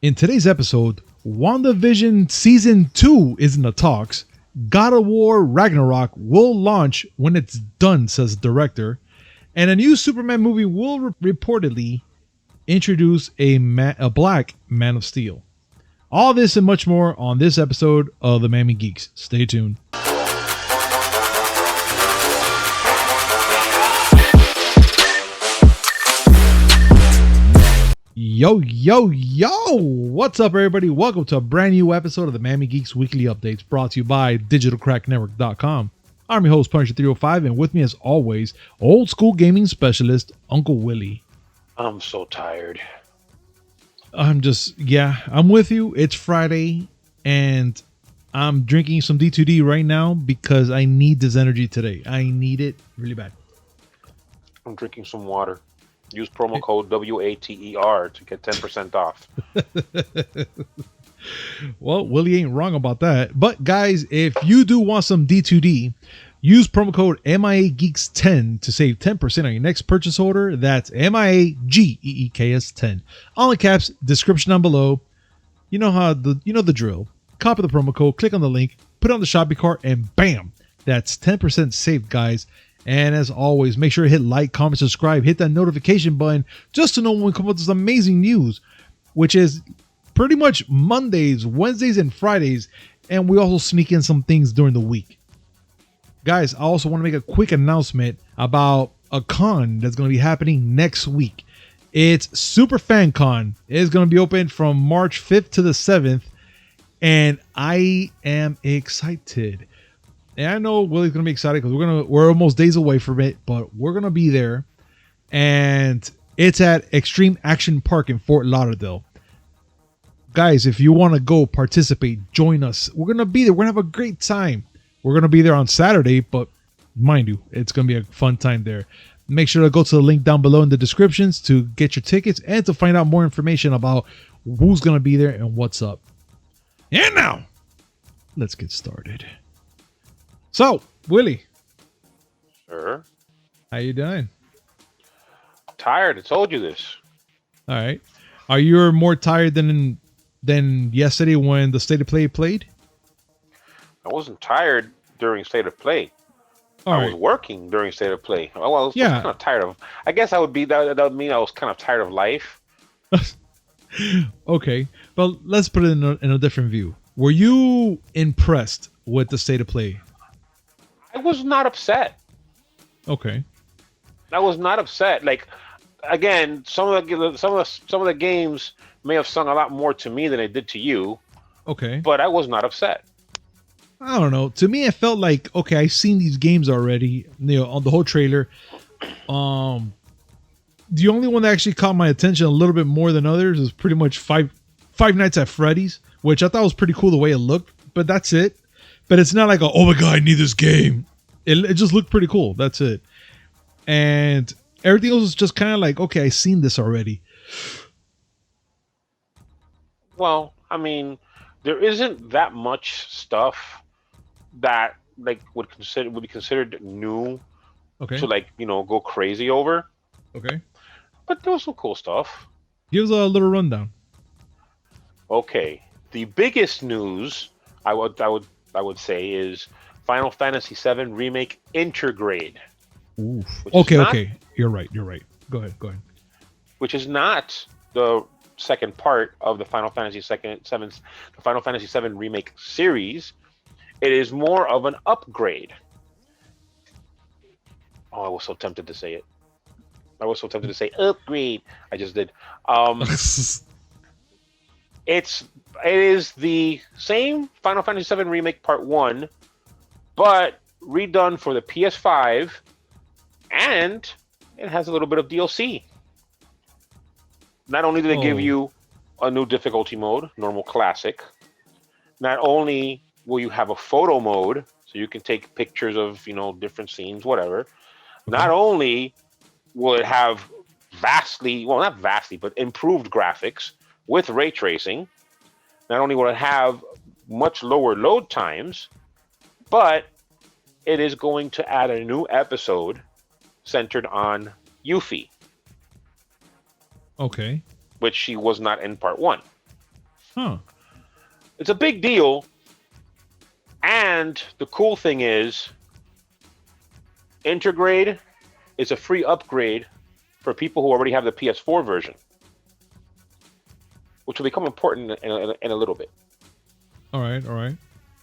In today's episode, Wandavision Season 2 is in the talks. God of War Ragnarok will launch when it's done, says the director. And a new Superman movie will reportedly introduce a black Man of Steel. All this and much more on this episode of the Miami Geeks. Stay tuned. Yo, what's up, everybody? Welcome to a brand new episode of the Miami Geeks Weekly Updates, brought to you by digitalcracknetwork.com. I'm your host, Punisher305, and with me as always, old school gaming specialist, Uncle Willy. I'm so tired. I'm with you. It's Friday, and I'm drinking some D2D right now because I need this energy today. I need it really bad. I'm drinking some water. Use promo code WATER to get 10% off. Well, Willie ain't wrong about that. But guys, if you do want some D2D, use promo code MIAGeeks10 to save 10% on your next purchase order. That's MIAGEEKS10. All in caps, description down below. You know the drill. Copy the promo code, click on the link, put it on the shopping cart, and bam! That's 10% saved, guys. And as always, make sure to hit like, comment, subscribe, hit that notification button just to know when we come up with this amazing news, which is pretty much Mondays, Wednesdays, and Fridays. And we also sneak in some things during the week. Guys, I also want to make a quick announcement about a con that's going to be happening next week. It's Super Fan Con. It's going to be open from March 5th to the 7th. And I am excited. And I know Willie's gonna be excited because we're almost days away from it, but we're gonna be there, and it's at Extreme Action Park in Fort Lauderdale. Guys, if you want to go participate, join us. We're gonna be there. We're gonna have a great time. We're gonna be there on Saturday, but mind you, it's gonna be a fun time there. Make sure to go to the link down below in the descriptions to get your tickets and to find out more information about who's gonna be there and what's up. And now, let's get started. So, Willie. Sure. How you doing? Tired. I told you this. All right. Are you more tired than yesterday when the State of Play played? I wasn't tired during State of Play. I was working during State of Play. Well, I was kind of tired of. I guess I would be that would mean I was kind of tired of life. Okay, but let's put it in a different view. Were you impressed with the State of Play? I was not upset. Okay. I was not upset. Like, again, some of the games may have sung a lot more to me than they did to you. Okay. But I was not upset. I don't know. To me, it felt like, okay, I've seen these games already. On the whole trailer. The only one that actually caught my attention a little bit more than others is pretty much Five Nights at Freddy's, which I thought was pretty cool the way it looked. But that's it. But it's not like oh my god, I need this game. It just looked pretty cool. That's it. And everything else was just kind of like, okay, I've seen this already. Well, I mean, there isn't that much stuff that like would be considered new. Okay. To go crazy over. Okay. But there was some cool stuff. Give us a little rundown. Okay. The biggest news I would say is Final Fantasy VII Remake Intergrade. Oof. Okay. You're right. Go ahead. Which is not the second part of the Final Fantasy VII Remake series. It is more of an upgrade. Oh, I was so tempted to say it. I was so tempted to say upgrade. I just did. It is the same Final Fantasy VII Remake Part 1, but redone for the PS5, and it has a little bit of DLC. Not only do they give you a new difficulty mode, normal classic, not only will you have a photo mode, so you can take pictures of, different scenes, whatever. Not only will it have not vastly, but improved graphics with ray tracing. Not only will it have much lower load times, but it is going to add a new episode centered on Yuffie. Okay. Which she was not in part 1. Huh. It's a big deal. And the cool thing is, Intergrade is a free upgrade for people who already have the PS4 version, which will become important in a little bit. All right.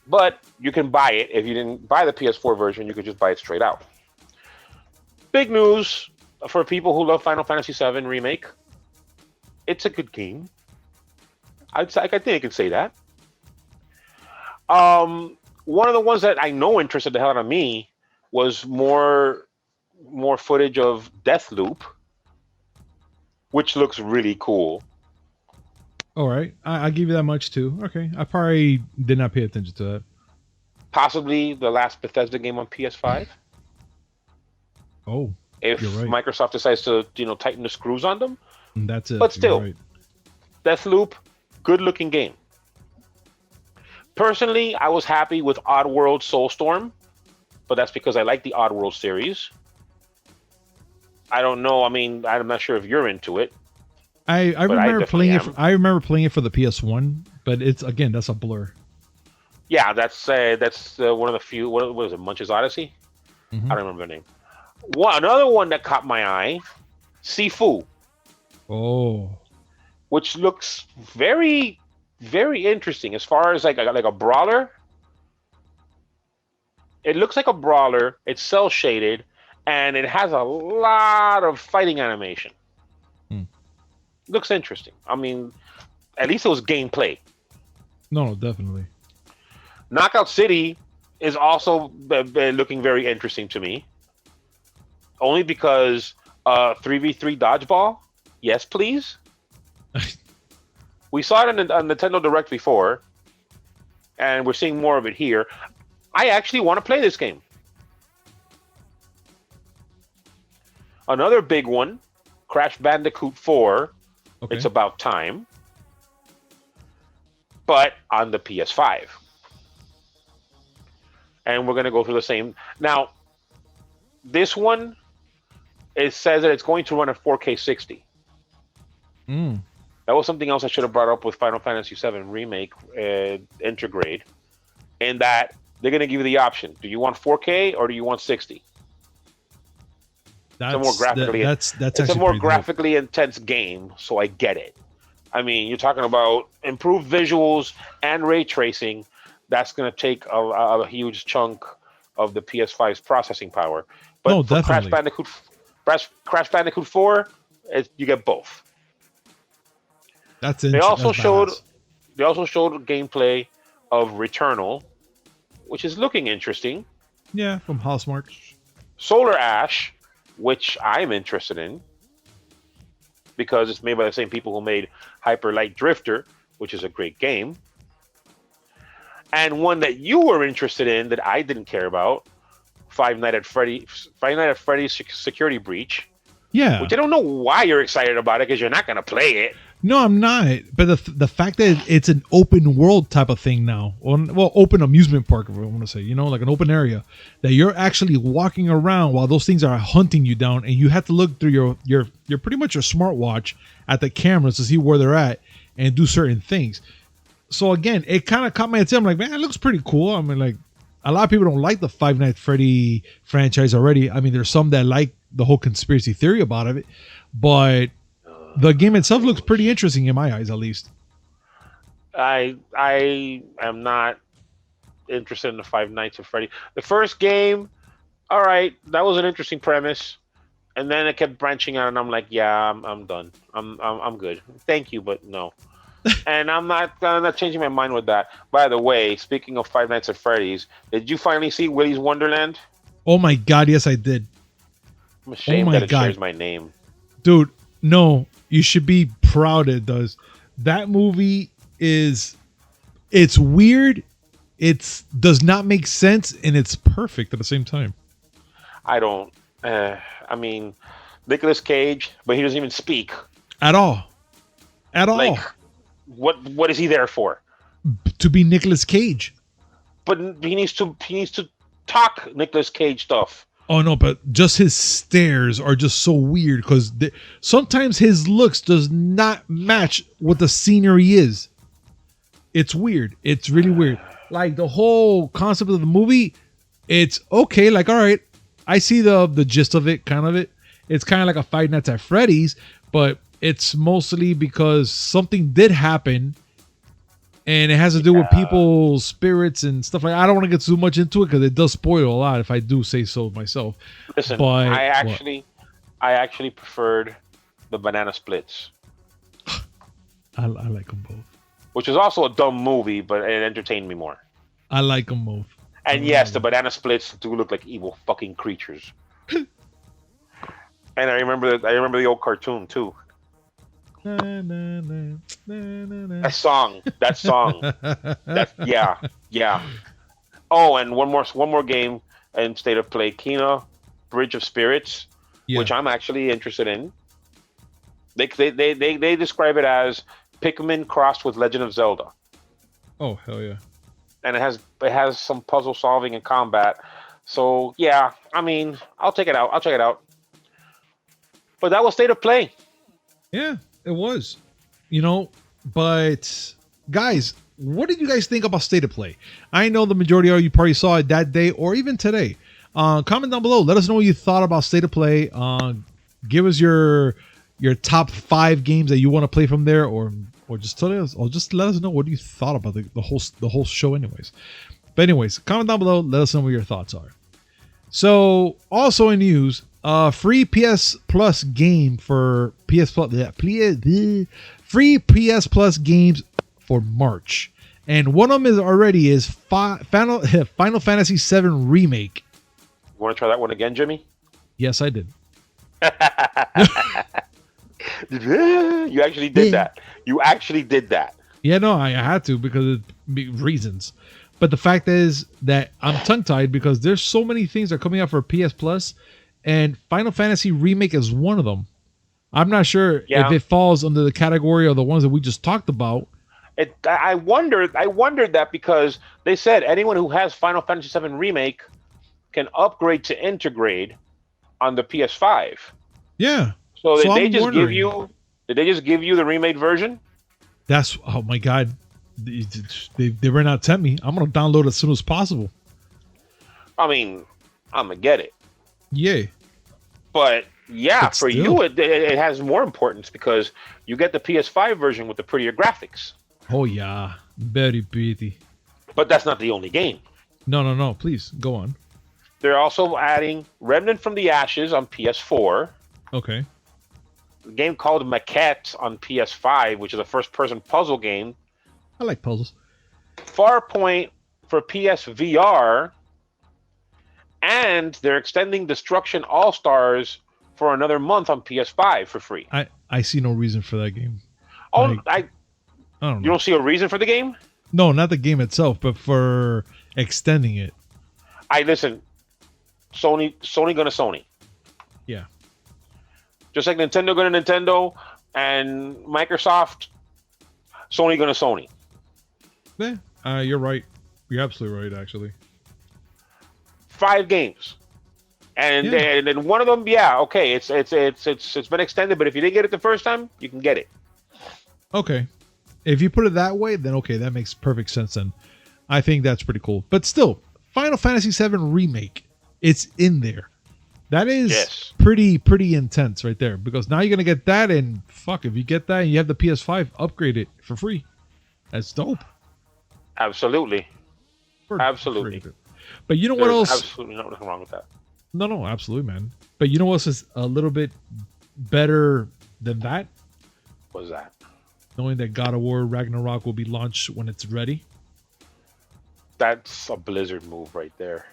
But you can buy it. If you didn't buy the PS4 version, you could just buy it straight out. Big news for people who love Final Fantasy VII Remake. It's a good game. I think I can say that. One of the ones that I know interested the hell out of me was more footage of Deathloop, which looks really cool. All right. I give you that much too. Okay. I probably did not pay attention to that. Possibly the last Bethesda game on PS5. Oh, if you're right. Microsoft decides to, tighten the screws on them. That's it. But still, right. Deathloop, good-looking game. Personally, I was happy with Oddworld Soulstorm, but that's because I like the Oddworld series. I don't know. I mean, I'm not sure if you're into it. I remember playing it. I remember playing it for the PS1, but that's a blur. Yeah, that's one of the few. What was it? Munch's Odyssey. Mm-hmm. I don't remember the name. Another one that caught my eye, Sifu. Oh. Which looks very, very interesting as far as like a brawler. It looks like a brawler. It's cel shaded, and it has a lot of fighting animation. Looks interesting. I mean, at least it was gameplay. No, definitely. Knockout City is also looking very interesting to me. Only because 3v3 dodgeball, yes, please. We saw it on Nintendo Direct before, and we're seeing more of it here. I actually want to play this game. Another big one, Crash Bandicoot 4. Okay. It's about time. But on the PS5. And we're going to go through the same. Now, this one, it says that it's going to run at 4K 60. That was something else I should have brought up with Final Fantasy VII Remake Intergrade. In that they're going to give you the option. Do you want 4K or do you want 60? It's a more graphically intense game, so I get it. I mean, you're talking about improved visuals and ray tracing. That's going to take a huge chunk of the PS5's processing power. But for Crash Bandicoot 4, you get both. That's interesting. They also showed gameplay of Returnal, which is looking interesting. Yeah, from Housemarque. Solar Ash, which I'm interested in because it's made by the same people who made Hyper Light Drifter, which is a great game. And one that you were interested in that I didn't care about, Five Nights at Freddy's Security Breach. Yeah. Which I don't know why you're excited about it because you're not going to play it. No, I'm not. But the fact that it's an open world type of thing now, well, open amusement park, if I want to say, like an open area, that you're actually walking around while those things are hunting you down, and you have to look through your pretty much your smartwatch at the cameras to see where they're at and do certain things. So again, it kind of caught my attention. I'm like, man, it looks pretty cool. I mean, like, a lot of people don't like the Five Nights at Freddy franchise already. I mean, there's some that like the whole conspiracy theory about it, but the game itself looks pretty interesting in my eyes, at least. I am not interested in the Five Nights at Freddy. The first game, all right, that was an interesting premise, and then it kept branching out, and I'm like, yeah, I'm done. I'm good. Thank you, but no. And I'm not changing my mind with that. By the way, speaking of Five Nights at Freddy's, did you finally see Willy's Wonderland? Oh my God, yes, I did. I'm ashamed that it shares my name. Dude, no, you should be proud it does. That movie it's weird, does not make sense, and it's perfect at the same time. I mean, Nicolas Cage, but he doesn't even speak. At all. Like, what is he there for? To be Nicolas Cage. But he needs to talk Nicolas Cage stuff. Oh no, but just his stares are just so weird because sometimes his looks does not match what the scenery is. It's weird. It's really weird. Like the whole concept of the movie, it's okay. Like, all right, I see the gist of it, kind of it. It's kind of like a Five Nights at Freddy's, but it's mostly because something did happen, and it has to do with people's spirits and stuff like. I don't want to get too much into it because it does spoil a lot if I do say so myself. Listen, but, I actually preferred the banana splits. I like them both. Which is also a dumb movie, but it entertained me more. I like them both. And yes, the banana splits do look like evil fucking creatures. And I remember the old cartoon too. That song. Yeah. Oh, and one more game in State of Play, Kena Bridge of Spirits, which I'm actually interested in. They describe it as Pikmin crossed with Legend of Zelda. Oh, hell yeah. And it has some puzzle solving and combat. So yeah, I mean, I'll check it out. But that was State of Play. Yeah, it was. But guys, what did you guys think about State of Play? I know the majority of you probably saw it that day or even today. Comment down below. Let us know what you thought about State of Play. Give us your top 5 games that you want to play from there, or just tell us, or just let us know what you thought about the whole show anyways. But anyways, comment down below, let us know what your thoughts are. So also in news, free PS Plus game for PS Plus, free PS Plus games for March, and one of them is Final Fantasy VII Remake. You want to try that one again, Jimmy? Yes, I did. You actually did that. You actually did that. Yeah, no, I had to because of reasons. But the fact is that I'm tongue-tied because there's so many things that are coming out for PS Plus, and Final Fantasy Remake is one of them. I'm not sure if it falls under the category of the ones that we just talked about. I wondered that because they said anyone who has Final Fantasy VII Remake can upgrade to Intergrade on the PS5. Yeah. So did they just give you the remade version? That's, oh my God. They ran out to tempt me. I'm going to download it as soon as possible. I mean, I'm going to get it. Yeah. But yeah, for you, it has more importance because you get the PS5 version with the prettier graphics. Oh, yeah. Very pretty. But that's not the only game. No. Please, go on. They're also adding Remnant from the Ashes on PS4. Okay. A game called Maquette on PS5, which is a first-person puzzle game. I like puzzles. Farpoint for PSVR. And they're extending Destruction All-Stars for another month on PS5 for free. I see no reason for that game. Oh, like, I don't know. You don't see a reason for the game? No, not the game itself, but for extending it. Listen, Sony gonna Sony. Yeah. Just like Nintendo gonna Nintendo and Microsoft, Sony gonna Sony. Yeah, you're right. You're absolutely right, actually. 5 games. And then one of them, okay, it's been extended, but if you didn't get it the first time, you can get it. Okay. If you put it that way, then okay, that makes perfect sense then. I think that's pretty cool. But still, Final Fantasy VII Remake, it's in there. That is pretty intense right there, because now you're going to get that, and fuck, if you get that and you have the PS5, upgrade it for free. That's dope. Absolutely. Absolutely. But you know what else? Absolutely nothing wrong with that. No, absolutely, man. But you know what else is a little bit better than that? What's that? Knowing that God of War Ragnarok will be launched when it's ready. That's a Blizzard move right there.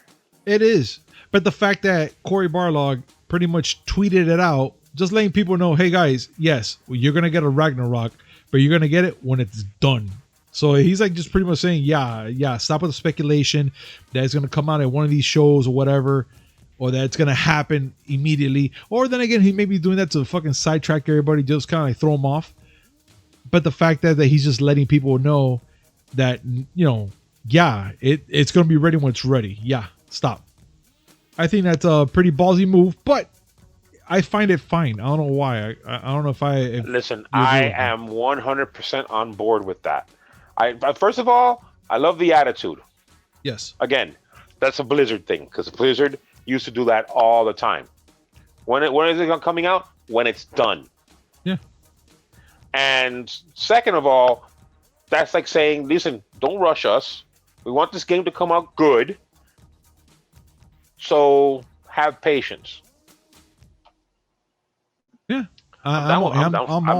It is. But the fact that Cory Barlog pretty much tweeted it out, just letting people know, hey guys, yes, you're going to get a Ragnarok, but you're going to get it when it's done. So he's like just pretty much saying, yeah, stop with the speculation that it's going to come out at one of these shows or whatever, or that it's going to happen immediately. Or then again, he may be doing that to fucking sidetrack everybody, just kind of like throw them off. But the fact that he's just letting people know that, you know, it's going to be ready when it's ready. Yeah, stop. I think that's a pretty ballsy move, but I find it fine. I don't know why. I don't know if listen, I am 100% on board with that. First of all, I love the attitude. Yes. Again, that's a Blizzard thing because Blizzard used to do that all the time. When is it coming out? When it's done. Yeah. And second of all, that's like saying, listen, don't rush us. We want this game to come out good. So have patience. Yeah. I'm I'm all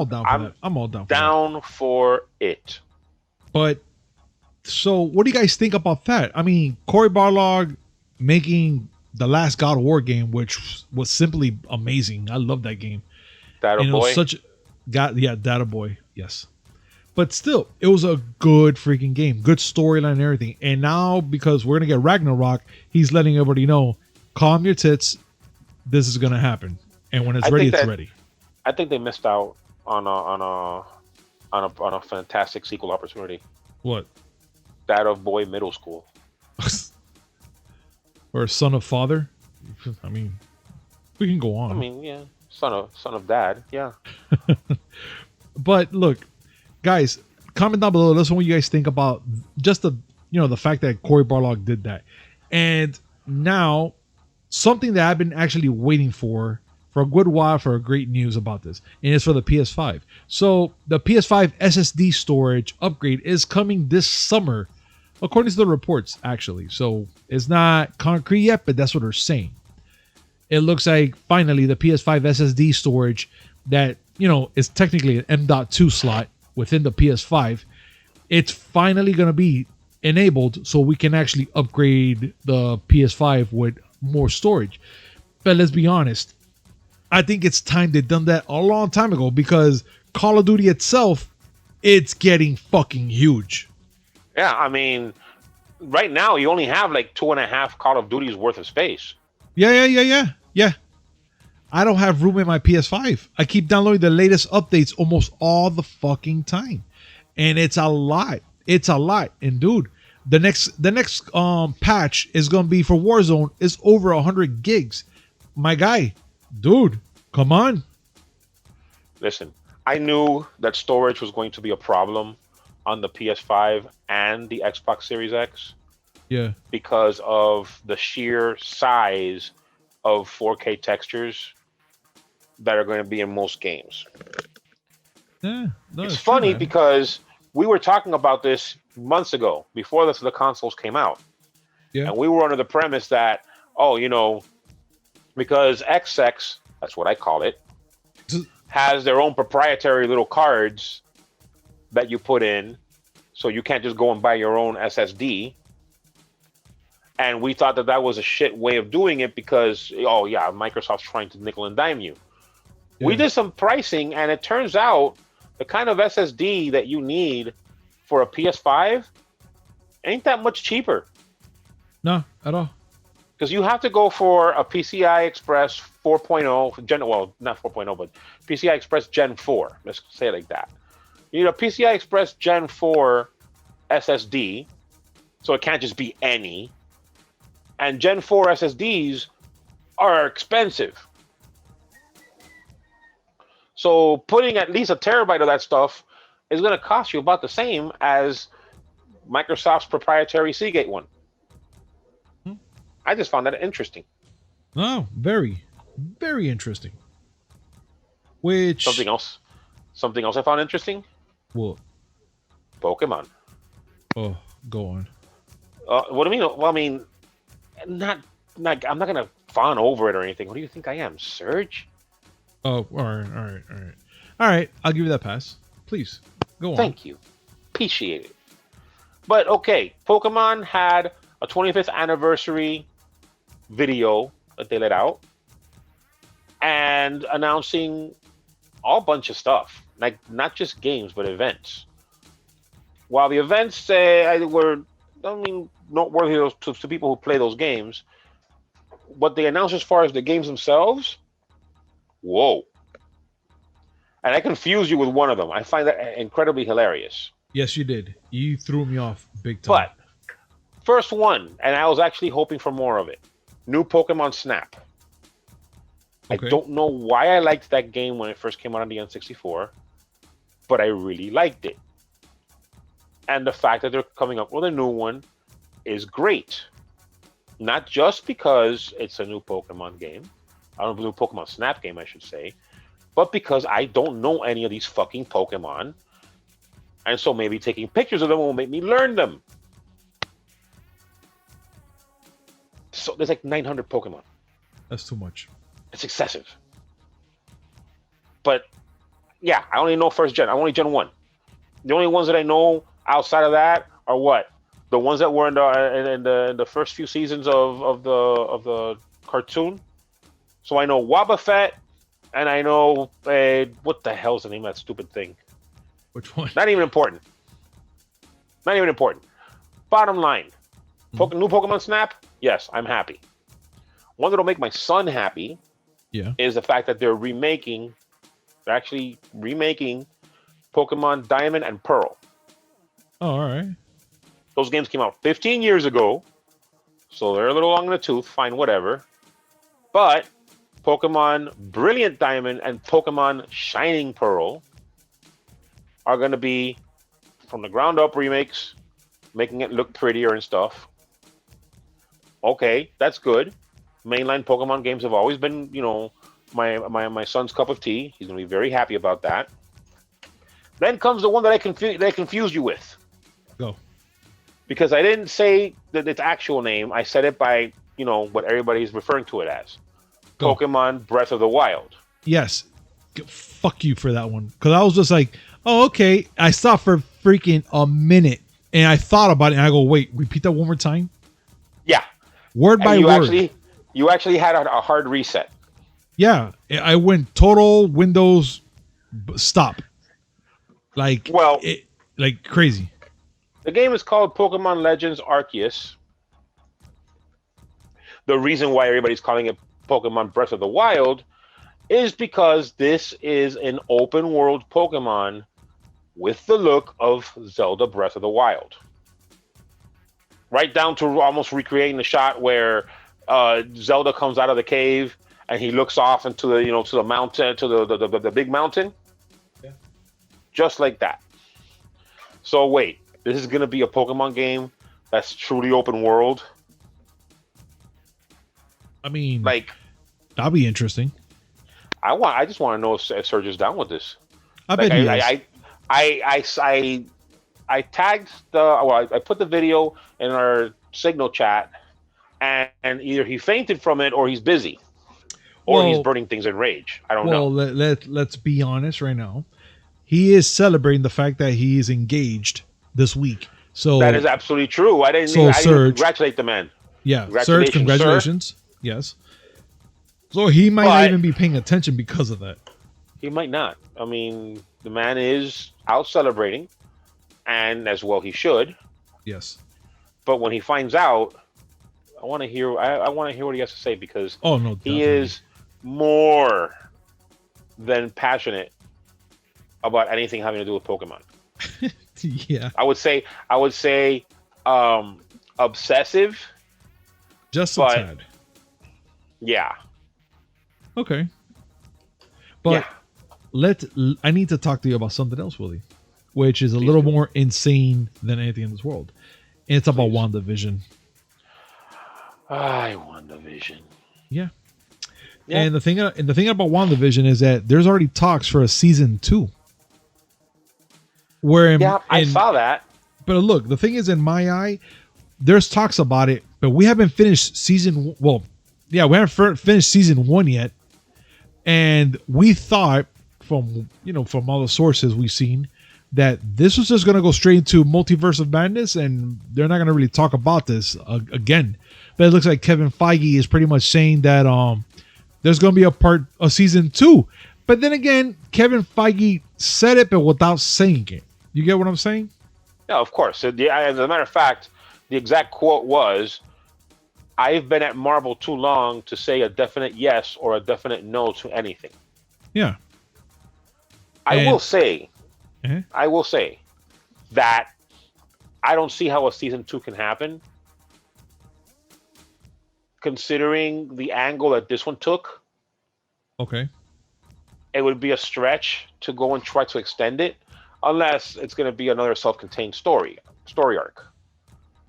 down for I'm that. I'm all down for that. down for it. But so what do you guys think about that? I mean, Cory Barlog making the last God of War game, which was simply amazing. I love that game. That And it boy. was such Data Boy, yes. But still, it was a good freaking game, good storyline and everything. And now, because we're gonna get Ragnarok, he's letting everybody know, calm your tits, this is gonna happen. And when it's I ready, think it's that- ready. I think they missed out on a fantastic sequel opportunity. What? That of Boy Middle School. Or son of father? I mean, we can go on. I mean, yeah, son of dad. Yeah. But look, guys, comment down below. Let us know what you guys think about just the fact that Cory Barlog did that. And now, something that I've been actually waiting for a good while for great news about this, and it's for the PS5. So the PS5 SSD storage upgrade is coming this summer, according to the reports, actually. So it's not concrete yet, but that's what they're saying. It looks like finally the PS5 SSD storage that, is technically an M.2 slot within the PS5, it's finally going to be enabled so we can actually upgrade the PS5 with more storage. But let's be honest, I think it's time they done that a long time ago, because Call of Duty itself, it's getting fucking huge. Yeah, I mean, right now you only have like 2.5 Call of Duty's worth of space. Yeah. I don't have room in my PS5. I keep downloading the latest updates almost all the fucking time. And it's a lot. And dude, the next patch is going to be for Warzone is over 100 gigs. My guy, dude, come on. Listen, I knew that storage was going to be a problem on the PS5 and the Xbox Series X. Yeah. Because of the sheer size of 4K textures that are going to be in most games. Yeah, no, it's true, funny man. because we were talking about this months ago, before the consoles came out. Yeah. And we were under the premise that, because XX, that's what I call it, has their own proprietary little cards that you put in, so you can't just go and buy your own SSD. And we thought that was a shit way of doing it because, Microsoft's trying to nickel and dime you. Yeah. We did some pricing, and it turns out the kind of SSD that you need for a PS5 ain't that much cheaper. No, at all. Because you have to go for a PCI Express 4.0, not 4.0, but PCI Express Gen 4. Let's say it like that. You need a PCI Express Gen 4 SSD, so it can't just be any. And Gen 4 SSDs are expensive. So putting at least a terabyte of that stuff is going to cost you about the same as Microsoft's proprietary Seagate one. I just found that interesting. Oh, very, very interesting. Which something else I found interesting. What? Pokemon. Oh, go on. What do you mean? Well, I mean, not. I'm not gonna fawn over it or anything. What do you think I am, Serge? Oh, all right. I'll give you that pass. Please go on. Thank you. Appreciate it. But okay, Pokemon had a 25th anniversary video that they let out and announcing all bunch of stuff, like not just games but events. While the events were, noteworthy to people who play those games, what they announced as far as the games themselves, whoa. And I confused you with one of them. I find that incredibly hilarious. Yes, you did. You threw me off big time. But first one, and I was actually hoping for more of it, new Pokemon Snap. Okay. I don't know why I liked that game when it first came out on the N64, but I really liked it. And the fact that they're coming up with a new one is great. Not just because it's a new Pokemon game, a new Pokemon Snap game, I should say, but because I don't know any of these fucking Pokemon. And so maybe taking pictures of them will make me learn them. So there's like 900 Pokemon. That's too much. It's excessive. But yeah, I only know first gen. I'm only Gen 1. The only ones that I know outside of that are what? The ones that were in the first few seasons of the cartoon. So I know Wobbuffet, and I know what the hell's the name of that stupid thing? Which one? Not even important. Not even important. Bottom line, new Pokemon Snap. Yes, I'm happy. One that'll make my son happy. Yeah. Is the fact that they're actually remaking Pokemon Diamond and Pearl. Oh, all right. Those games came out 15 years ago, so they're a little long in the tooth. Fine, whatever. But Pokemon Brilliant Diamond and Pokemon Shining Pearl are going to be from the ground up remakes, making it look prettier and stuff. Okay, that's good. Mainline Pokemon games have always been, my son's cup of tea. He's going to be very happy about that. Then comes the one that I confused you with. Go. Because I didn't say that its actual name. I said it by, what everybody's referring to it as. Go. Pokemon Breath of the Wild. Yes. Fuck you for that one. Because I was just like, oh, okay. I stopped for freaking a minute. And I thought about it. And I go, wait, repeat that one more time? Yeah. Word by word. You actually had a hard reset. Yeah. I went total Windows stop. Like crazy. The game is called Pokemon Legends Arceus. The reason why everybody's calling it Pokemon Breath of the Wild is because this is an open world Pokemon with the look of Zelda Breath of the Wild. Right down to almost recreating the shot where Zelda comes out of the cave and he looks off into the to the mountain, to the big mountain. Yeah. Just like that. So wait, this is gonna be a Pokemon game that's truly open world. I mean, like, that'll be interesting. I just want to know if Serge is down with this. I bet he is. I tagged I put the video in our Signal chat, and either he fainted from it or he's busy, or he's burning things in rage. I don't know. Well, let's be honest right now. He is celebrating the fact that he is engaged this week. So that is absolutely true. I didn't even congratulate the man. Yeah, Serge, congratulations. Sir. Yes. So he might not even be paying attention because of that. He might not. I mean, the man is out celebrating, and as well he should. Yes. But when he finds out, I want to hear. I want to hear what he has to say, because he is more than passionate about anything having to do with Pokemon. Yeah. I would say obsessive. Just a tad. Yeah. Okay. But I need to talk to you about something else, Willie, which is a little more insane than anything in this world. And it's about WandaVision. WandaVision. Yeah. And the thing about WandaVision is that there's already talks for a season 2. I saw that. But look, the thing is, in my eye, there's talks about it, but we haven't finished season. Well, yeah, we haven't finished season 1 yet, and we thought from all the sources we've seen that this was just going to go straight into Multiverse of Madness, and they're not going to really talk about this again. But it looks like Kevin Feige is pretty much saying that there's going to be a season 2. But then again, Kevin Feige said it, but without saying it. You get what I'm saying? Yeah, of course. As a matter of fact, the exact quote was, "I've been at Marvel too long to say a definite yes or a definite no to anything." Yeah. I will say that I don't see how a season 2 can happen, considering the angle that this one took. Okay. It would be a stretch to go and try to extend it. unless it's going to be another self-contained story arc,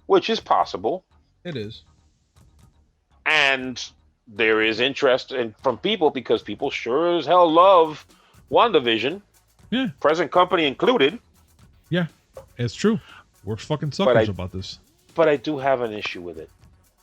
which is possible. It is. And there is interest from people because people sure as hell love WandaVision. Yeah. Present company included. Yeah, it's true. We're fucking suckers about this. But I do have an issue with it.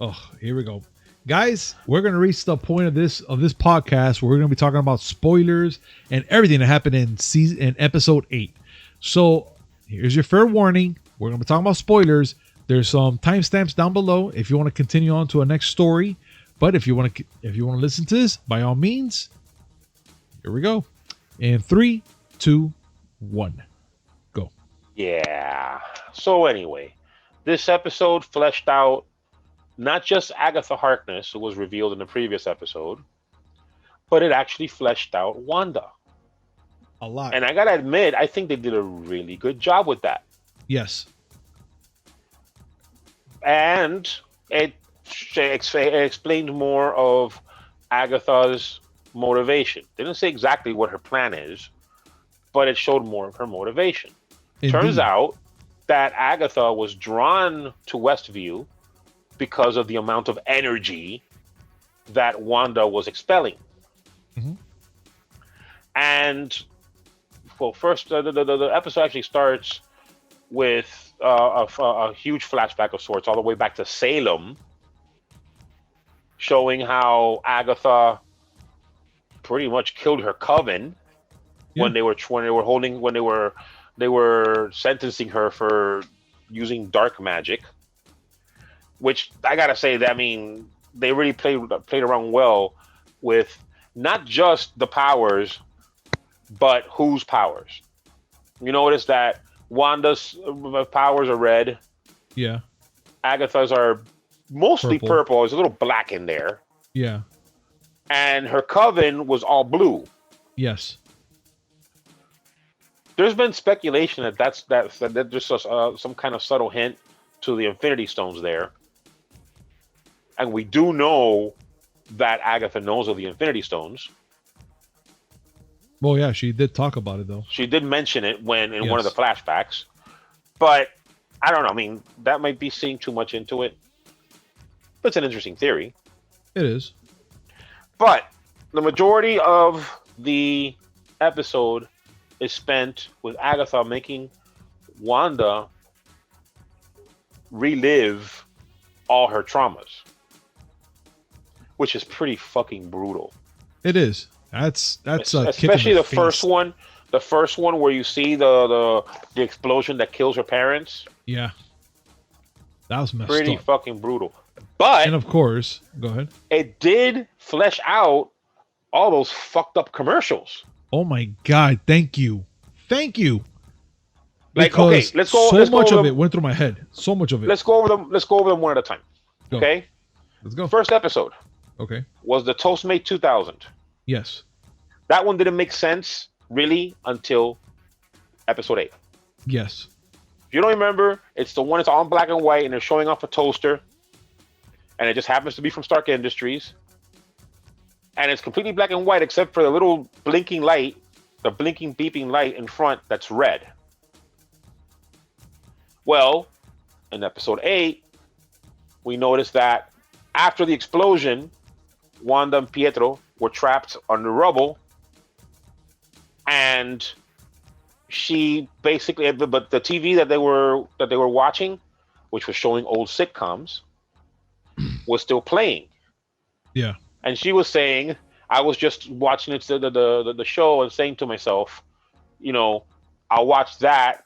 Oh, here we go. Guys, we're going to reach the point of this podcast where we're going to be talking about spoilers and everything that happened in episode 8. So, here's your fair warning. We're going to be talking about spoilers. There's some timestamps down below if you want to continue on to a next story. But if you want to listen to this, by all means, here we go. In 3, 2, 1, go. Yeah. So anyway, this episode fleshed out not just Agatha Harkness, who was revealed in the previous episode, but it actually fleshed out Wanda. A lot. And I gotta admit, I think they did a really good job with that. Yes. And it explained more of Agatha's motivation. They didn't say exactly what her plan is, but it showed more of her motivation. Indeed. Turns out that Agatha was drawn to Westview because of the amount of energy that Wanda was expelling. Mm-hmm. And, well, first, the episode actually starts with a huge flashback of sorts, all the way back to Salem, showing how Agatha pretty much killed her coven when they were sentencing her for using dark magic. Which I gotta say, that they really played around well with not just the powers, but whose powers. You notice that Wanda's powers are red. Yeah. Agatha's are mostly purple. There's a little black in there. Yeah. And her coven was all blue. Yes. There's been speculation that that's just some kind of subtle hint to the Infinity Stones there. And we do know that Agatha knows of the Infinity Stones. Well, yeah, she did talk about it, though. She did mention it one of the flashbacks. But, I don't know. That might be seeing too much into it. But it's an interesting theory. It is. But, the majority of the episode is spent with Agatha making Wanda relive all her traumas. Which is pretty fucking brutal. It is. That's especially the first one. The first one where you see the explosion that kills her parents. Yeah. That was messed pretty up. Fucking brutal. But and of course, go ahead. It did flesh out all those fucked up commercials. Oh my god, thank you. Thank you. Like, because okay, let's go. So much of it went through my head. So much of it. Let's go over them. Let's go over them one at a time. Go. Okay. Let's go. First episode. Okay. Was the Toastmate 2000. Yes. That one didn't make sense really until episode 8. Yes. If you don't remember, it's the one that's all in black and white and they're showing off a toaster. And it just happens to be from Stark Industries. And it's completely black and white except for the little blinking light, the blinking beeping light in front that's red. Well, in episode 8, we noticed that after the explosion, Wanda and Pietro were trapped under rubble, and she basically, but the TV that they were watching, which was showing old sitcoms, was still playing. Yeah. And she was saying, I was just watching the show and saying to myself, you know, I'll watch that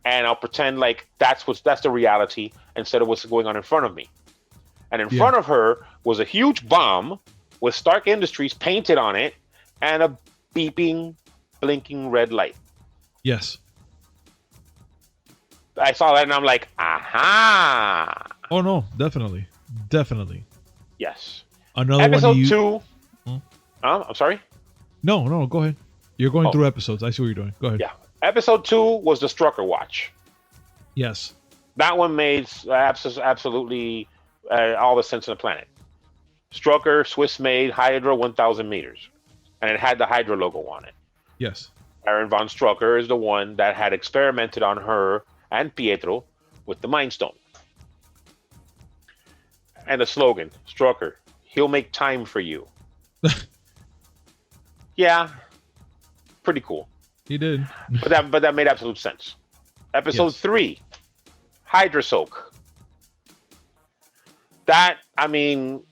and I'll pretend like that's the reality instead of what's going on in front of me. And in front of her was a huge bomb with Stark Industries painted on it and a beeping, blinking red light. Yes. I saw that and I'm like, aha. Oh no, definitely. Definitely. Yes. Another episode one 2. I'm sorry? No, go ahead. You're going through episodes. I see what you're doing. Go ahead. Yeah. Episode 2 was the Strucker Watch. Yes. That one made absolutely all the sense in the planet. Strucker, Swiss made, Hydra, 1,000 meters. And it had the Hydra logo on it. Yes. Baron von Strucker is the one that had experimented on her and Pietro with the Mind Stone. And the slogan, Strucker, he'll make time for you. Yeah, pretty cool. He did. But that made absolute sense. Episode 3, Hydra Soak. That, I mean,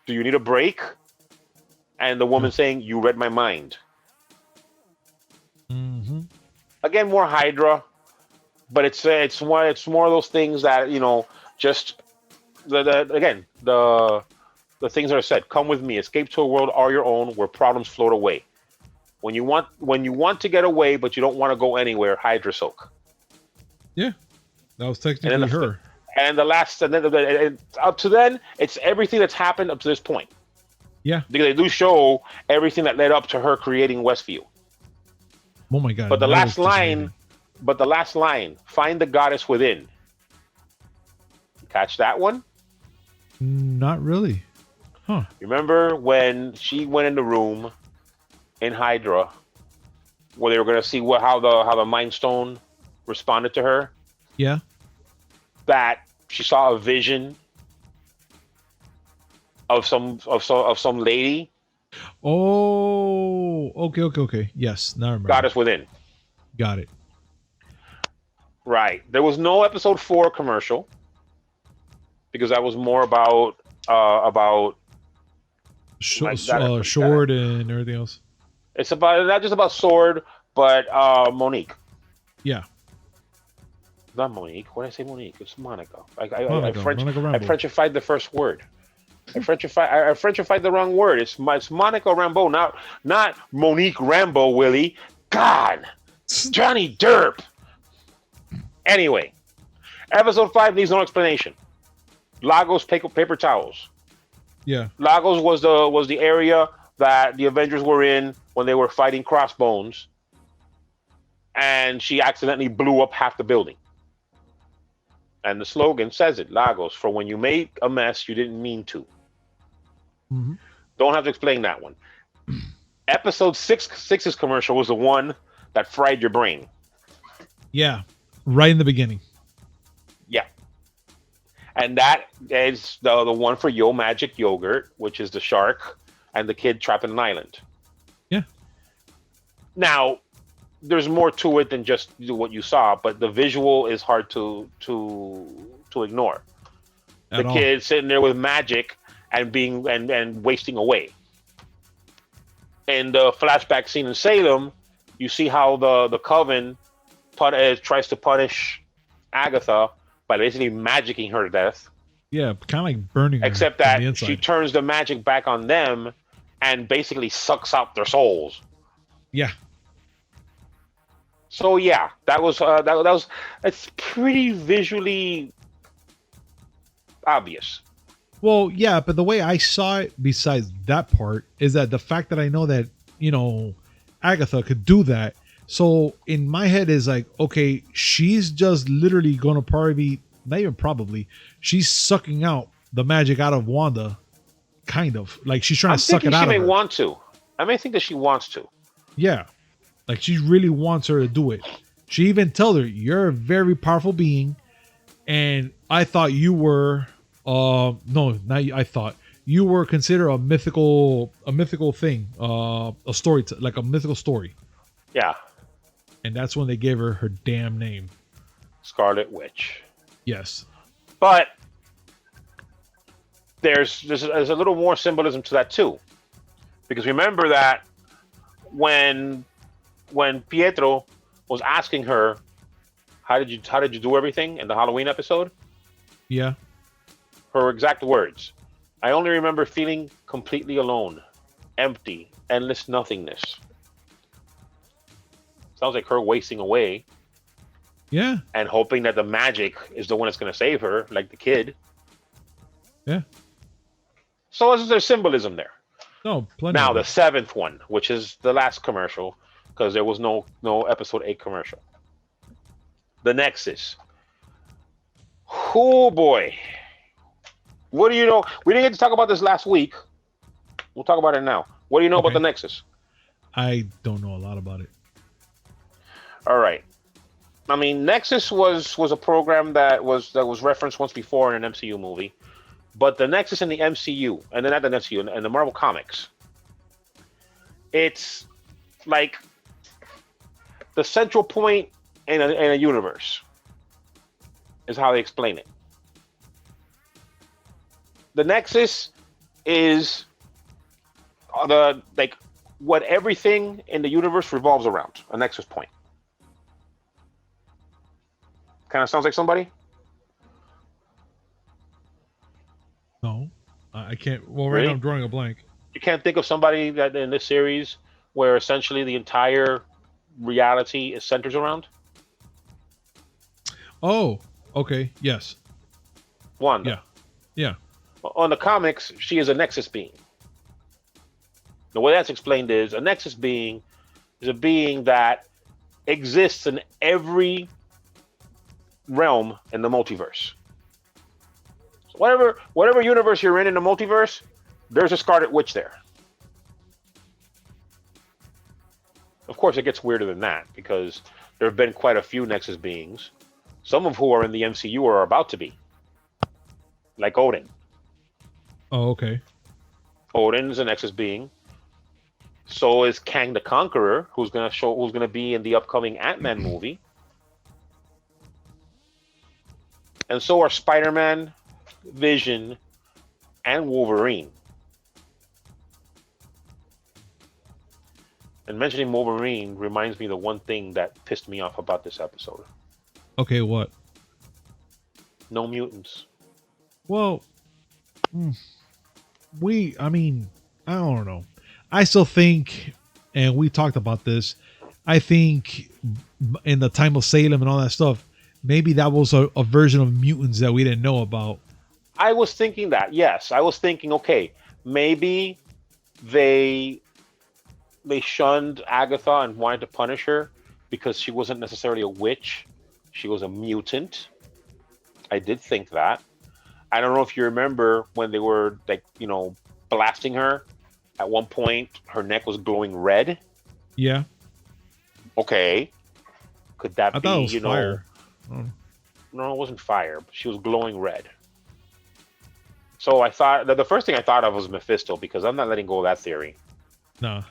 do you need a break? And the woman saying, you read my mind. Mm-hmm. Again, more Hydra, but it's more of those things that, you know, just the things that are said. Come with me, escape to a world all your own where problems float away. When you want to get away, but you don't want to go anywhere, Hydra Soak. Yeah, that was technically her. And the last, and then up to then, it's everything that's happened up to this point. Yeah, because they do show everything that led up to her creating Westview. Oh my god! But the last line, find the goddess within. Catch that one? Not really. Huh. Remember when she went in the room in Hydra where they were going to see how the Mind Stone responded to her? Yeah. That she saw a vision of some lady. Oh, okay. Yes, now I remember. Goddess within. Got it. Right. There was no episode 4 commercial because that was more about Sword and everything else. It's about not just about Sword, but Monique. Yeah. Not Monique. What did I say, Monique? It's Monica. I Frenchified the first word. I Frenchified the wrong word. It's Monica Rambeau, not Monique Rambeau, Willy. God, Johnny Derp. Anyway, episode 5 needs no explanation. Lagos paper towels. Yeah. Lagos was the area that the Avengers were in when they were fighting Crossbones, and she accidentally blew up half the building. And the slogan says it, Lagos, for when you make a mess you didn't mean to. Mm-hmm. Don't have to explain that one. Episode 6's commercial was the one that fried your brain. Yeah, right in the beginning. Yeah. And that is the one for Yo Magic Yogurt, which is the shark and the kid trapped in an island. Yeah. Now, there's more to it than just what you saw, but the visual is hard to ignore. The kid sitting there with magic and being and wasting away. In the flashback scene in Salem, you see how the Coven tries to punish Agatha by basically magicking her to death. Yeah, kind of like burning her. Except that she turns the magic back on them and basically sucks out their souls. Yeah. So yeah, it's pretty visually obvious. Well, yeah, but the way I saw it, besides that part, is that the fact that I know that, you know, Agatha could do that. So in my head is like, okay, she's just literally going to probably, not even probably, she's sucking out the magic out of Wanda, kind of. Like she's trying to suck it out of her. She may want to. I may think that she wants to. Yeah. Like she really wants her to do it. She even tells her, you're a very powerful being. And I thought you were, I thought you were considered a mythical thing, a story, like a mythical story. Yeah. And that's when they gave her damn name. Scarlet Witch. Yes. But there's a little more symbolism to that too. Because remember that when Pietro was asking her, how did you do everything in the Halloween episode? Yeah. Her exact words. I only remember feeling completely alone, empty, endless nothingness. Sounds like her wasting away. Yeah. And hoping that the magic is the one that's going to save her, like the kid. Yeah. So there's symbolism there. No, plenty. Now the 7th one, which is the last commercial, because there was no episode 8 commercial. The Nexus. Oh boy. What do you know? We didn't get to talk about this last week. We'll talk about it now. What do you know about the Nexus? I don't know a lot about it. All right. I mean, Nexus was a program that was referenced once before in an MCU movie, but the Nexus in the MCU, and then not the MCU, and the Marvel Comics, it's like the central point in a universe, is how they explain it. The Nexus is what everything in the universe revolves around, a Nexus point. Kind of sounds like somebody? No, I can't. Well, right Really? now I'm drawing a blank. You can't think of somebody that in this series where essentially the entire reality is centers around? Oh, okay. Yes. Wanda. Yeah. On the comics, she is a Nexus being. The way that's explained is a Nexus being is a being that exists in every realm in the multiverse. So whatever universe you're in the multiverse, there's a Scarlet Witch there. Of course, it gets weirder than that because there have been quite a few Nexus beings, some of who are in the MCU or are about to be, like Odin. Oh, okay. Odin is a Nexus being. So is Kang the Conqueror, who's gonna be in the upcoming Ant-Man movie. And so are Spider-Man, Vision, and Wolverine. And mentioning Wolverine reminds me of the one thing that pissed me off about this episode. Okay, what? No mutants. Well, I mean, I don't know. I still think, and we talked about this, I think in the time of Salem and all that stuff, maybe that was a version of mutants that we didn't know about. I was thinking that, yes. I was thinking, okay, maybe they shunned Agatha and wanted to punish her because she wasn't necessarily a witch. She was a mutant. I did think that. I don't know if you remember when they were blasting her. At one point, her neck was glowing red. Yeah. Okay. Could that I be, thought it was fire. No, it wasn't fire, but she was glowing red. So I thought the first thing I thought of was Mephisto because I'm not letting go of that theory. Nah.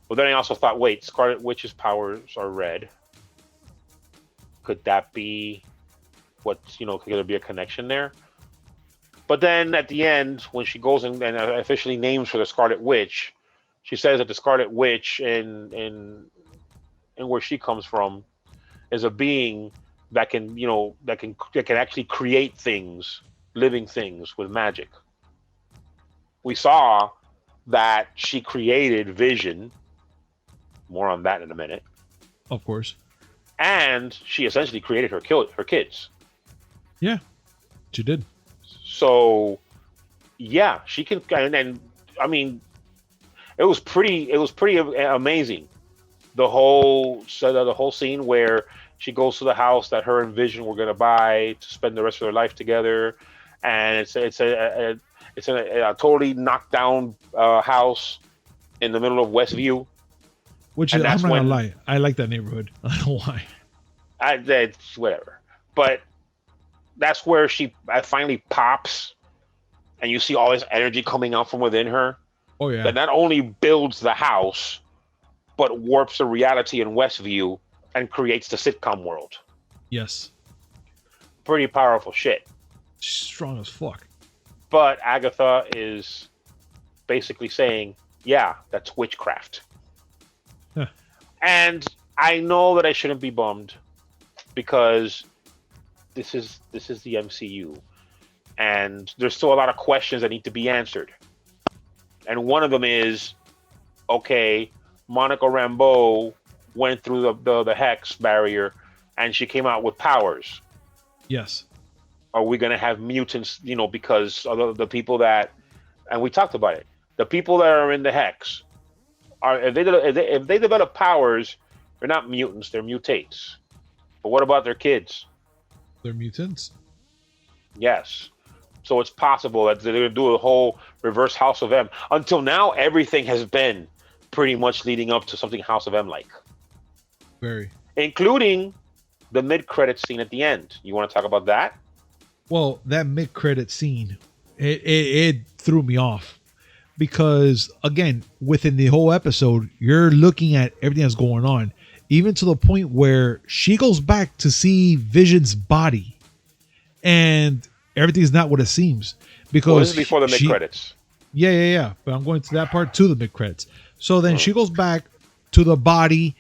But then I also thought, wait, Scarlet Witch's powers are red. Could that be could there be a connection there? But then at the end, when she goes and officially names her the Scarlet Witch, she says that the Scarlet Witch in where she comes from is a being that can actually create things, living things with magic. We saw that she created Vision. More on that in a minute. Of course. And she essentially created her kids. Yeah, she did. So, yeah, she can, and I mean, it was pretty amazing. The whole scene where she goes to the house that her and Vision were gonna buy to spend the rest of their life together, and it's a totally knocked down house in the middle of Westview. Which I'm not gonna lie, I like that neighborhood. I don't know why. That's whatever, but that's where she finally pops, and you see all this energy coming out from within her. Oh yeah. That not only builds the house, but warps the reality in Westview and creates the sitcom world. Yes. Pretty powerful shit. Strong as fuck. But Agatha is basically saying, yeah, that's witchcraft. Huh. And I know that I shouldn't be bummed because this is the MCU. And there's still a lot of questions that need to be answered. And one of them is, okay, Monica Rambeau went through the hex barrier and she came out with powers. Yes. Are we going to have mutants, because of the people that, and we talked about it, the people that are in the hex, if they develop powers, they're not mutants, they're mutates. But what about their kids? They're mutants? Yes. So it's possible that they're going to do a whole reverse House of M. Until now, everything has been pretty much leading up to something House of M like, Very. including the mid-credit scene at the end. You want to talk about that? Well, that mid-credit scene, it threw me off because, again, within the whole episode, you're looking at everything that's going on, even to the point where she goes back to see Vision's body, and everything's not what it seems. Because Well, this is before the mid-credits. Yeah. But I'm going to that part to the mid-credits. So then she goes back to the body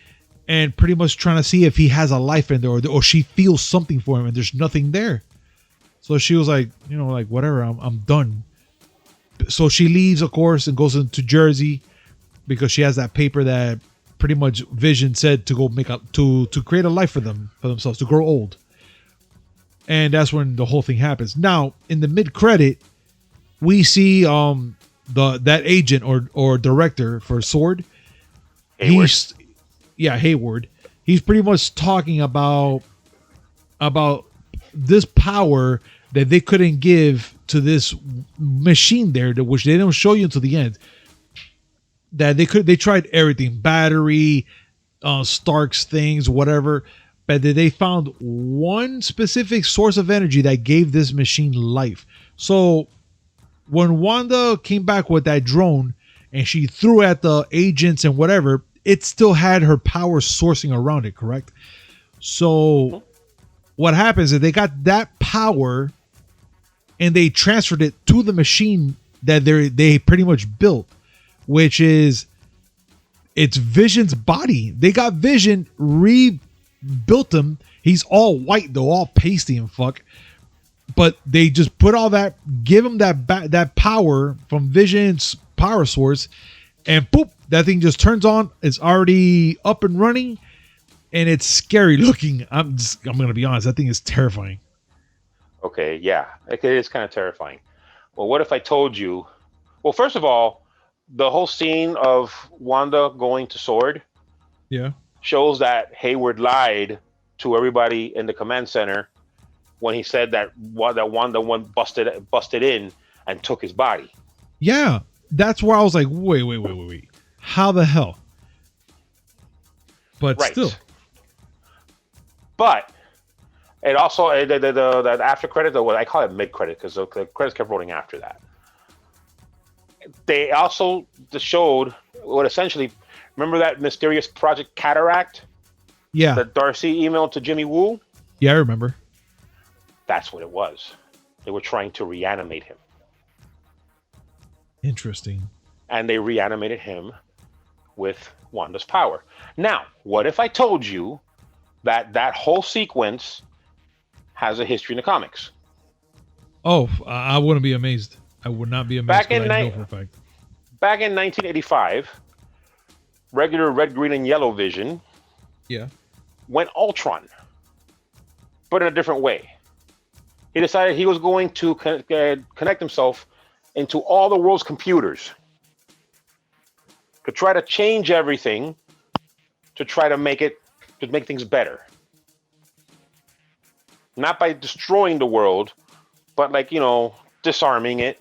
and pretty much trying to see if he has a life in there, or she feels something for him, and there's nothing there. So she was like, like whatever, I'm done. So she leaves, of course, and goes into Jersey because she has that paper that pretty much Vision said to go make up to create a life for themselves, to grow old. And that's when the whole thing happens. Now, in the mid-credit, we see that agent or director for Sword. Hayward. Hayward. He's pretty much talking about this power that they couldn't give to this machine there, which they don't show you until the end. That they tried everything, battery, Stark's things, whatever, but they found one specific source of energy that gave this machine life. So when Wanda came back with that drone and she threw at the agents and whatever, it still had her power sourcing around it, correct? So what happens is they got that power and they transferred it to the machine that they pretty much built, which is it's Vision's body. They got Vision, rebuilt him. He's all white though, all pasty and fuck. But they just put all that, give him that power from Vision's power source, and boop, that thing just turns on. It's already up and running, and it's scary looking. I'm gonna be honest, that thing is terrifying. Okay, yeah, it is kind of terrifying. Well, what if I told you? Well, first of all, the whole scene of Wanda going to Sword, shows that Hayward lied to everybody in the command center when he said that Wanda busted in and took his body. Yeah, that's where I was like, wait. How the hell? But right. Still. But it also, that after credit, though, I call it mid credit because the credits kept rolling after that. They also showed what essentially, remember that mysterious Project Cataract? Yeah. That Darcy emailed to Jimmy Woo? Yeah, I remember. That's what it was. They were trying to reanimate him. Interesting. And they reanimated him with Wanda's power. Now, what if I told you that whole sequence has a history in the comics? Oh, I wouldn't be amazed. I would not be amazed. Back in 1985, regular red, green, and yellow Vision went Ultron, but in a different way. He decided he was going to connect himself into all the world's computers to try to change everything, to try to make things better. Not by destroying the world, but disarming it.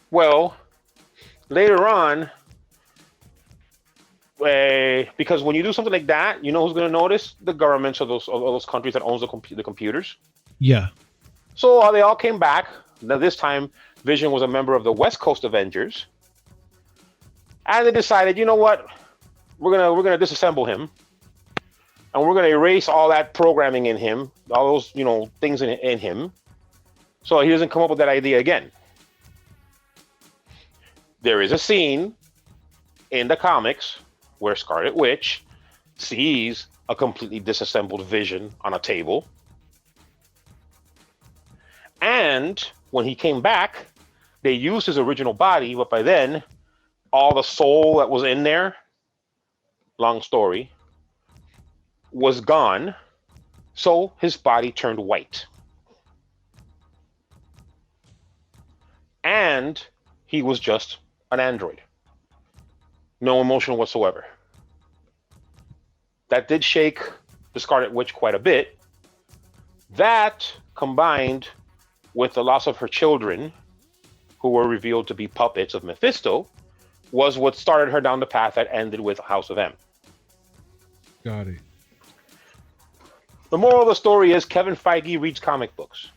Well, later on, because when you do something like that, you know who's going to notice? The governments of those countries that owns the computers. Yeah. So they all came back. Now this time, Vision was a member of the West Coast Avengers, and they decided, you know what? We're gonna disassemble him, and we're gonna erase all that programming in him, all those things in him, so he doesn't come up with that idea again. There is a scene in the comics where Scarlet Witch sees a completely disassembled Vision on a table. And when he came back, they used his original body, but by then, all the soul that was in there, long story, was gone. So his body turned white. And he was just an android. No emotion whatsoever. That did shake the Scarlet Witch quite a bit. That, combined with the loss of her children, who were revealed to be puppets of Mephisto, was what started her down the path that ended with House of M. Got it. The moral of the story is Kevin Feige reads comic books.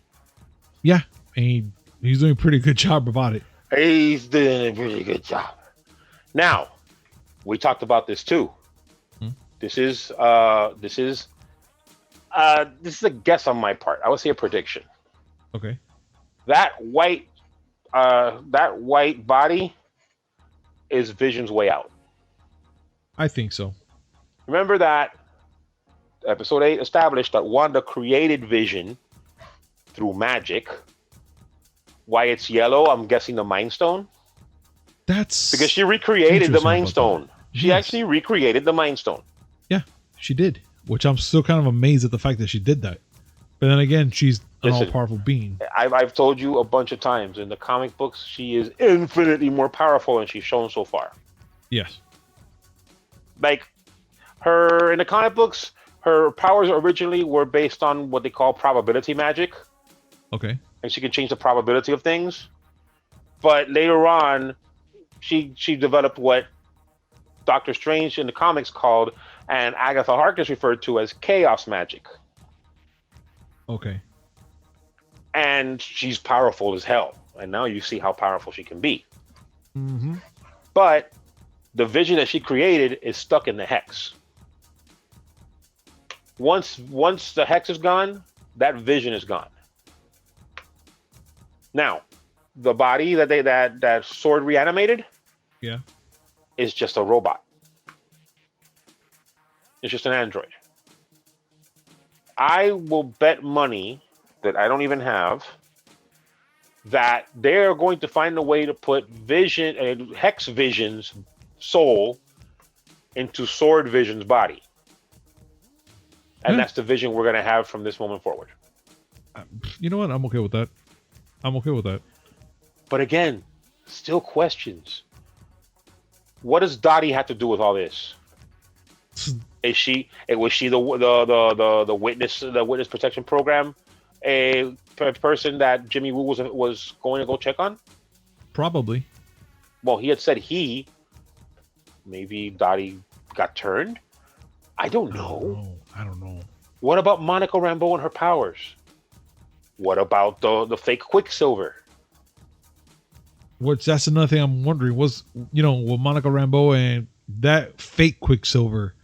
Yeah, and he's doing a pretty good job about it. He's doing a pretty good job. Now, we talked about this too. This is a guess on my part. I would say a prediction. Okay. That white body is Vision's way out. I think so. Remember that episode 8 established that Wanda created Vision through magic. Why it's yellow, I'm guessing the Mind Stone. That's because she recreated the Mind Stone. She actually recreated the Mind Stone. Yeah, she did. Which I'm still kind of amazed at the fact that she did that. But then again, she's an all-powerful being. I've told you a bunch of times, in the comic books, she is infinitely more powerful than she's shown so far. Yes. Like, her, in the comic books, her powers originally were based on what they call probability magic. Okay. And she can change the probability of things. But later on, she developed what Doctor Strange in the comics called, and Agatha Harkness referred to as, chaos magic. Okay. And she's powerful as hell. And now you see how powerful she can be. Mm-hmm. But the Vision that she created is stuck in the Hex. Once the Hex is gone, that Vision is gone. Now, the body that Sword reanimated, yeah, is just a robot. It's just an android. I will bet money that I don't even have that they're going to find a way to put Vision and Hex Vision's soul into Sword Vision's body. And that's the Vision we're going to have from this moment forward. You know what? I'm okay with that. But again, still questions. What does Dottie have to do with all this? Was she the witness protection program, a person that Jimmy Woo was going to go check on? Probably. Well, he had said maybe Dottie got turned. I don't know. I don't know. What about Monica Rambeau and her powers? What about the fake Quicksilver? That's another thing I'm wondering. With Monica Rambeau and that fake Quicksilver,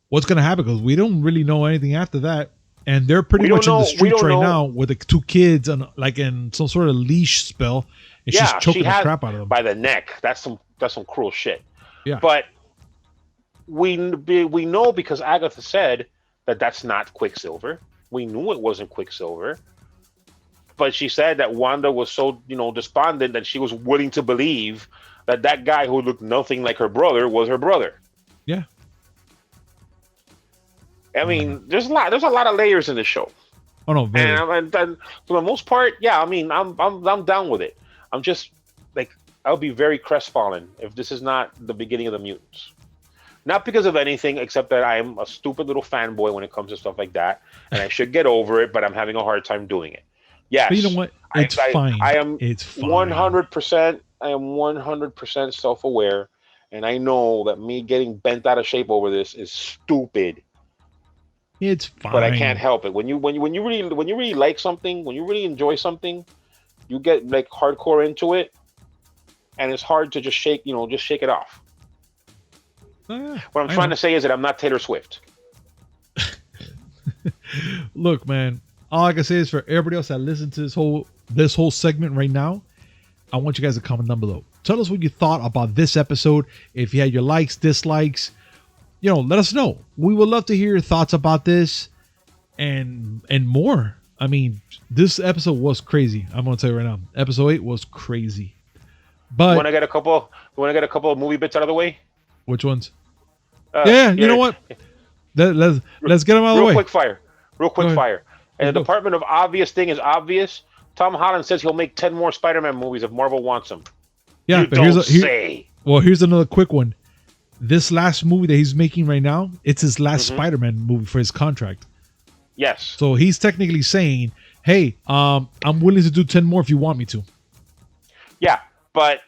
what's going to happen? Because we don't really know anything after that. And they're pretty much in the streets right now with the two kids and like in some sort of leash spell. And she's choking the crap out of them. By the neck. That's some cruel shit. Yeah. But we know because Agatha said that that's not Quicksilver. We knew it wasn't Quicksilver. But she said that Wanda was so, despondent that she was willing to believe that guy who looked nothing like her brother was her brother. Yeah. I mean, there's a lot of layers in this show. Oh no, very. And for the most part, yeah, I mean, I'm down with it. I'm just like, I'll be very crestfallen if this is not the beginning of the mutants. Not because of anything except that I'm a stupid little fanboy when it comes to stuff like that, and I should get over it, but I'm having a hard time doing it. Yes, but you know what? It's fine. It's fine. 100%. I am 100% self-aware, and I know that me getting bent out of shape over this is stupid. It's fine. But I can't help it. When you really like something, when you really enjoy something, you get like hardcore into it, and it's hard to just shake it off. What I'm trying to say is that I'm not Taylor Swift. Look, man. All I can say is for everybody else that listens to this whole segment right now, I want you guys to comment down below. Tell us what you thought about this episode. If you had your likes, dislikes, let us know. We would love to hear your thoughts about this and more. I mean, this episode was crazy. I'm gonna tell you right now. Episode 8 was crazy. But you wanna get a couple of movie bits out of the way? Which ones? You know what? Let's get them out of the way. Real quick fire. And the Department of Obvious thing is obvious. Tom Holland says he'll make 10 more Spider-Man movies if Marvel wants them. Yeah, but here's another quick one. This last movie that he's making right now, it's his last Spider-Man movie for his contract. Yes. So he's technically saying, hey, I'm willing to do 10 more if you want me to. Yeah, but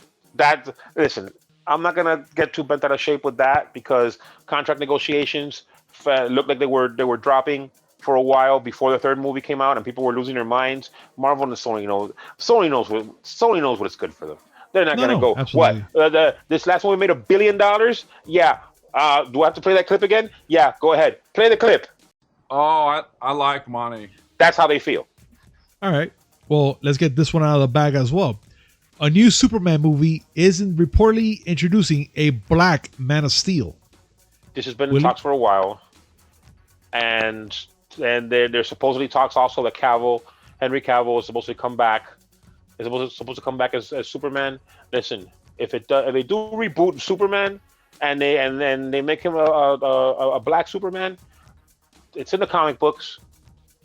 listen, I'm not gonna get too bent out of shape with that because contract negotiations looked like they were dropping for a while before the third movie came out, and people were losing their minds. Marvel and Sony knows what it's good for them. They're not gonna go absolutely. what this last movie made $1 billion. Yeah. Do I have to play that clip again? Yeah. Go ahead. Play the clip. Oh, I like money. That's how they feel. All right. Well, let's get this one out of the bag as well. A new Superman movie isn't reportedly introducing a black Man of Steel. This has been in talks for a while, and there's supposedly talks also that Henry Cavill is supposed to come back. Is supposed to come back as Superman. Listen, if they do reboot Superman and they make him a black Superman, it's in the comic books.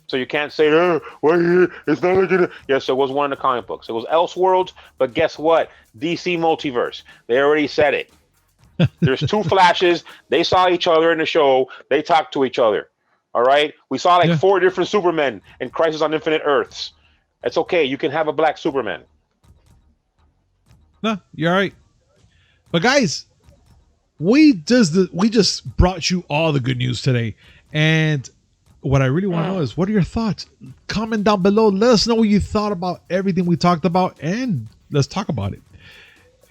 So you can't say, it's not like it. Yes, it was one of the comic books. It was Elseworlds, but guess what? DC Multiverse. They already said it. There's two Flashes. They saw each other in the show. They talked to each other. All right? We saw 4 different Supermen in Crisis on Infinite Earths. It's okay. You can have a black Superman. No, you're all right. But guys, we just brought you all the good news today. And what I really want to know is, what are your thoughts? Comment down below. Let us know what you thought about everything we talked about, and let's talk about it.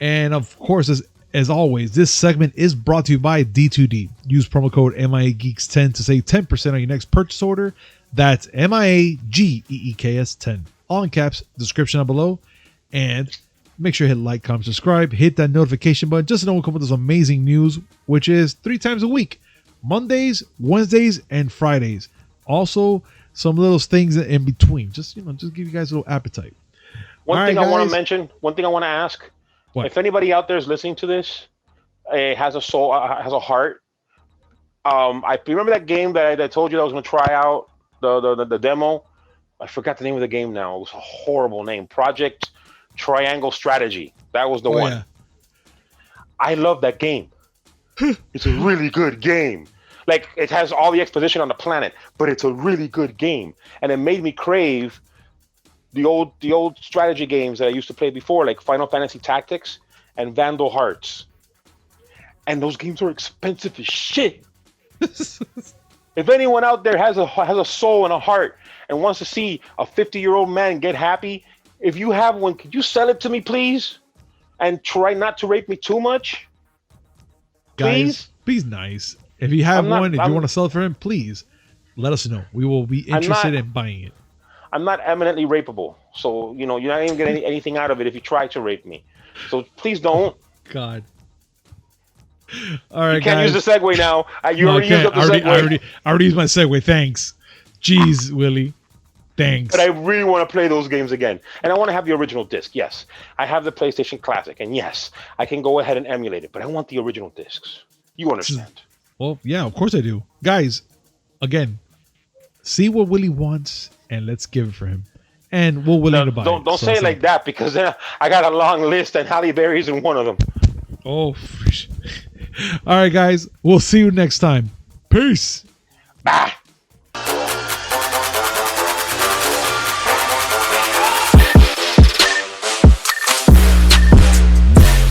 And of course, as always, this segment is brought to you by D2D. Use promo code Miami Geeks 10 to save 10% on your next purchase order. That's MIAGEEKS 10. All in caps, description down below. And make sure you hit like, comment, subscribe. Hit that notification button just to know when we come with this amazing news, which is 3 times a week. Mondays, Wednesdays, and Fridays. Also, some little things in between. Just give you guys a little appetite. One thing I want to mention, one thing I want to ask. What? If anybody out there is listening to this, has a soul, has a heart. I remember that game that I told you that I was going to try out, the demo. I forgot the name of the game now. It was a horrible name. Project Triangle Strategy. That was the one. Yeah. I love that game. It's a really good game. Like, it has all the exposition on the planet, but it's a really good game. And it made me crave the old strategy games that I used to play before, like Final Fantasy Tactics and Vandal Hearts. And those games are expensive as shit. If anyone out there has a soul and a heart and wants to see a 50-year-old man get happy, if you have one, could you sell it to me, please? And try not to rape me too much? Guys, be nice. If you have one, if you want to sell it for him, please let us know. We will be interested in buying it. I'm not eminently rapeable, so you're not even getting anything out of it if you try to rape me. So please don't. God. All right, you can't guys. Use the segue now. You already used up the segue. I already used my segue. Thanks. Jeez, Willie. Thanks. But I really want to play those games again. And I want to have the original disc. Yes. I have the PlayStation Classic. And yes, I can go ahead and emulate it. But I want the original discs. You understand. Well, yeah, of course I do. Guys, again, see what Willie wants and let's give it for him. And we're willing to buy it. Don't say it like that, because I got a long list and Halle Berry's in one of them. Oh, all right, guys. We'll see you next time. Peace. Bye.